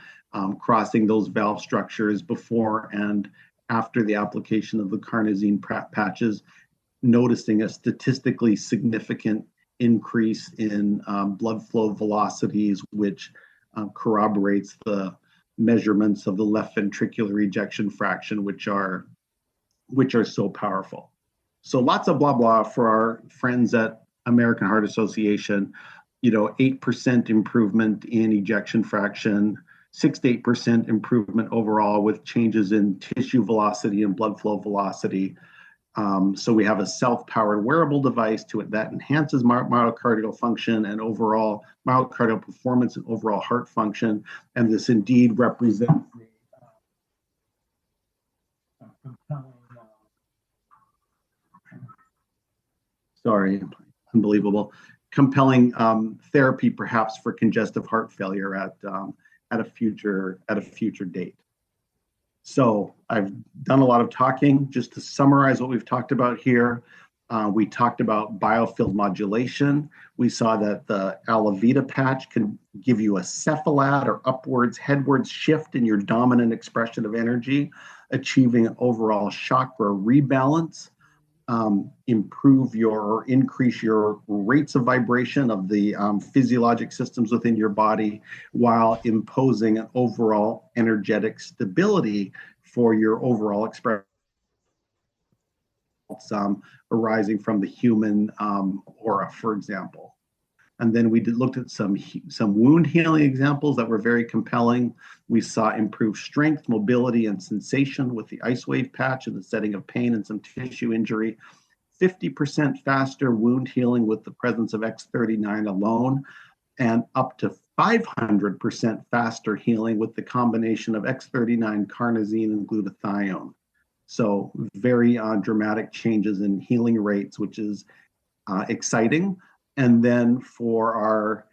crossing those valve structures before and after the application of the carnosine patches, noticing a statistically significant increase in blood flow velocities, which corroborates the measurements of the left ventricular ejection fraction, which are so powerful. So lots of blah blah for our friends at American Heart Association. 8% improvement in ejection fraction, 6 to 8% improvement overall with changes in tissue velocity and blood flow velocity. So we have a self-powered wearable device that enhances myocardial function and overall myocardial performance and overall heart function. And this indeed represents compelling therapy perhaps for congestive heart failure at a future date. So I've done a lot of talking. Just to summarize what we've talked about here, we talked about biofield modulation. We saw that the Alavita patch can give you a cephalad or headwards shift in your dominant expression of energy, achieving an overall chakra rebalance, increase your rates of vibration of the physiologic systems within your body while imposing an overall energetic stability for your overall expression arising from the human aura, for example. And then we looked at some wound healing examples that were very compelling. We saw improved strength, mobility, and sensation with the IceWave patch in the setting of pain and some tissue injury. 50% faster wound healing with the presence of X39 alone, and up to 500% faster healing with the combination of X39, carnosine, and glutathione. So very dramatic changes in healing rates, which is exciting. And then for our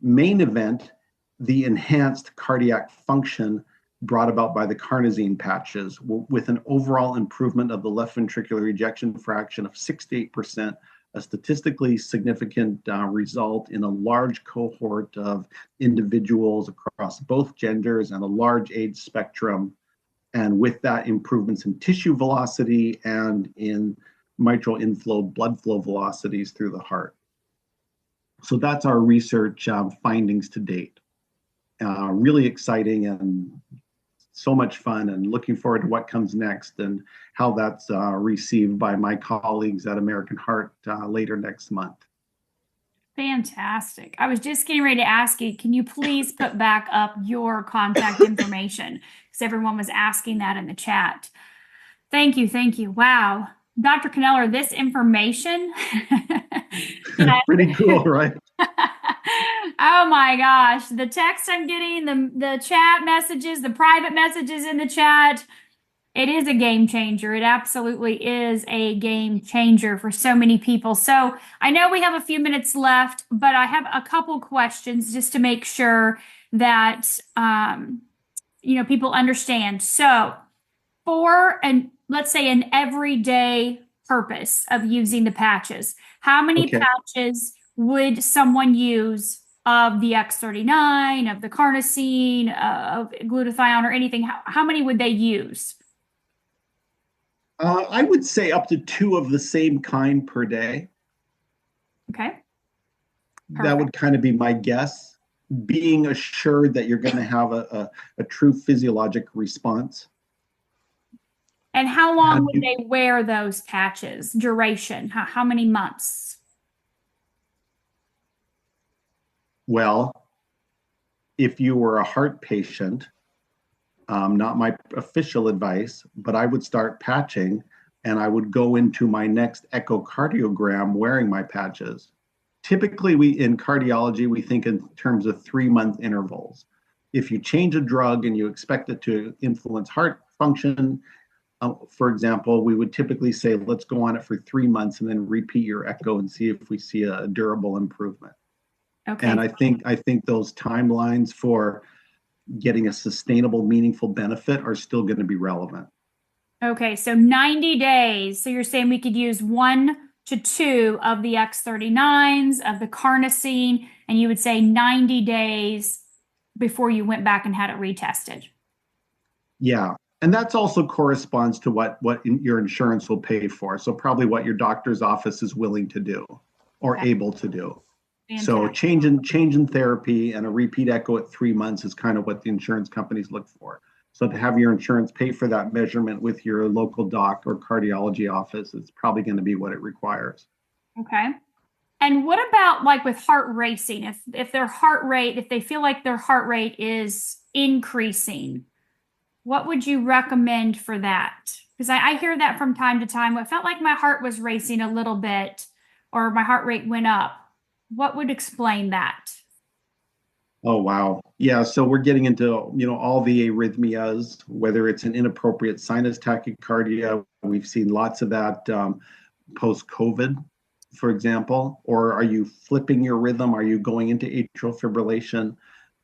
main event, the enhanced cardiac function brought about by the carnosine patches with an overall improvement of the left ventricular ejection fraction of 6 to 8%, a statistically significant result in a large cohort of individuals across both genders and a large age spectrum. And with that, improvements in tissue velocity and in mitral inflow, blood flow velocities through the heart. So that's our research findings to date. Really exciting and so much fun, and looking forward to what comes next and how that's received by my colleagues at American Heart later next month. Fantastic. I was just getting ready to ask you, can you please put back up your contact information? Because everyone was asking that in the chat. Thank you. Thank you. Wow. Dr. Kneller, this information. Pretty cool, right? Oh my gosh. The text I'm getting, the chat messages, the private messages in the chat. It is a game changer. It absolutely is a game changer for so many people. So I know we have a few minutes left, but I have a couple questions just to make sure that people understand. So let's say an everyday purpose of using the patches, how many Okay. patches would someone use of the X39, of the carnosine, of glutathione, or anything? How many would they use? I would say up to 2 of the same kind per day. Okay. That would kind of be my guess, being assured that you're going to have a true physiologic response. And how long would they wear those patches? Duration? How many months? Well, if you were a heart patient, not my official advice, but I would start patching and I would go into my next echocardiogram wearing my patches. Typically, in cardiology, we think in terms of 3-month intervals. If you change a drug and you expect it to influence heart function, for example, we would typically say, let's go on it for 3 months and then repeat your echo and see if we see a durable improvement. Okay. And I think those timelines for getting a sustainable, meaningful benefit are still going to be relevant. Okay, so 90 days. So you're saying we could use 1 to 2 of the X39s, of the carnosine, and you would say 90 days before you went back and had it retested. Yeah. And that's also corresponds to what your insurance will pay for. So probably what your doctor's office is willing to do or able to do. Fantastic. So change in therapy and a repeat echo at 3 months is kind of what the insurance companies look for. So to have your insurance pay for that measurement with your local doc or cardiology office, it's probably going to be what it requires. Okay. And what about like with heart racing? If their heart rate, if they feel like their heart rate is increasing, what would you recommend for that? Because I hear that from time to time. It felt like my heart was racing a little bit or my heart rate went up. What would explain that? Oh, wow. Yeah. So we're getting into, all the arrhythmias, whether it's an inappropriate sinus tachycardia. We've seen lots of that post-COVID, for example. Or are you flipping your rhythm? Are you going into atrial fibrillation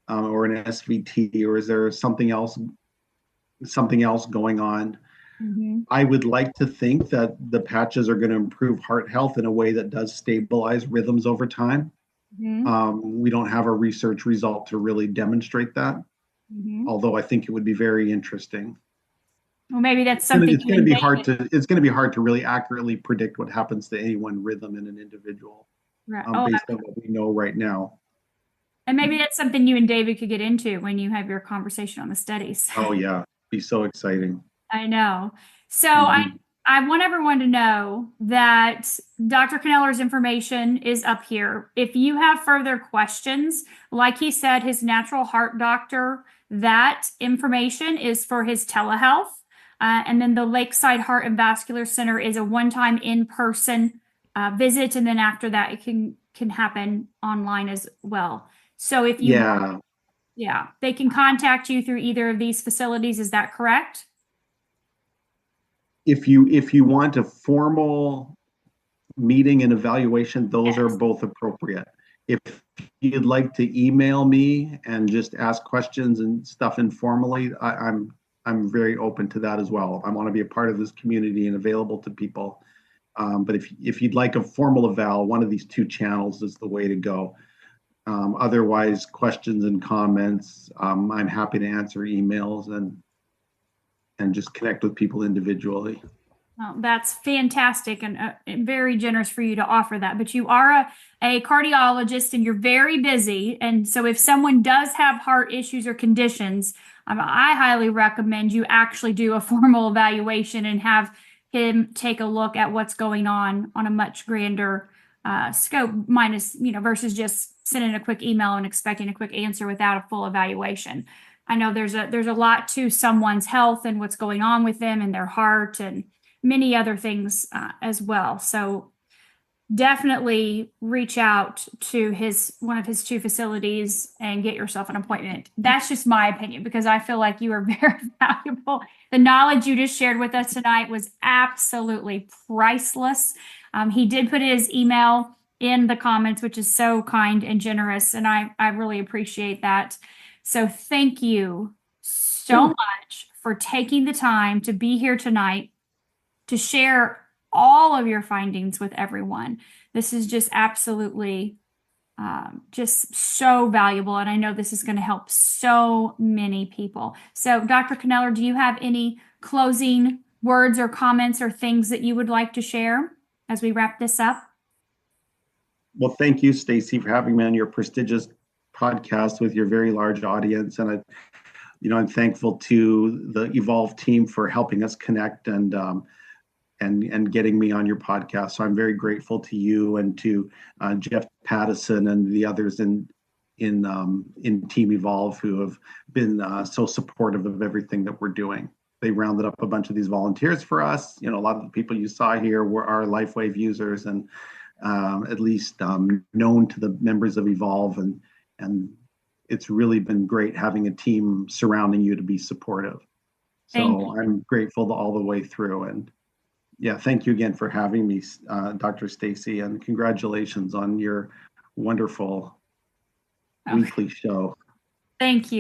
or an SVT? Or is there something else going on? Mm-hmm. I would like to think that the patches are going to improve heart health in a way that does stabilize rhythms over time. Mm-hmm. We don't have a research result to really demonstrate that, although I think it would be very interesting. Well, maybe that's something it's going to be hard to really accurately predict what happens to any one rhythm in an individual, right. Based on what we know right now. And maybe that's something you and David could get into when you have your conversation on the studies. Oh yeah, be so exciting. I know. So I want everyone to know that Dr. Kneller's information is up here. If you have further questions, like he said, his natural heart doctor, that information is for his telehealth. And then the Lakeside Heart and Vascular Center is a one-time in-person visit. And then after that, it can happen online as well. So if you, they can contact you through either of these facilities. Is that correct? If you want a formal meeting and evaluation, those are both appropriate. If you'd like to email me and just ask questions and stuff informally, I'm very open to that as well. I want to be a part of this community and available to people. But if you'd like a formal eval, one of these 2 channels is the way to go. Otherwise, questions and comments, I'm happy to answer emails and just connect with people individually. Well, that's fantastic and very generous for you to offer that. But you are a cardiologist and you're very busy. And so if someone does have heart issues or conditions, I highly recommend you actually do a formal evaluation and have him take a look at what's going on a much grander scope versus just sending a quick email and expecting a quick answer without a full evaluation. I know there's a lot to someone's health and what's going on with them and their heart and many other things as well. So definitely reach out to one of his 2 facilities and get yourself an appointment. That's just my opinion, because I feel like you are very valuable. The knowledge you just shared with us tonight was absolutely priceless. He did put his email in the comments, which is so kind and generous, and I really appreciate that. So thank you so much for taking the time to be here tonight to share all of your findings with everyone. This is just absolutely just so valuable. And I know this is going to help so many people. So Dr. Kneller, do you have any closing words or comments or things that you would like to share as we wrap this up? Well, thank you, Stacy, for having me on your prestigious podcast with your very large audience. And I'm thankful to the Evolve team for helping us connect and getting me on your podcast. So I'm very grateful to you and to Jeff Pattison and the others in Team Evolve who have been so supportive of everything that we're doing. They rounded up a bunch of these volunteers for us. A lot of the people you saw here were our Lifewave users and at least known to the members of Evolve, and it's really been great having a team surrounding you to be supportive. So I'm grateful all the way through. And yeah, thank you again for having me, Dr. Stacy, and congratulations on your wonderful weekly show. Thank you.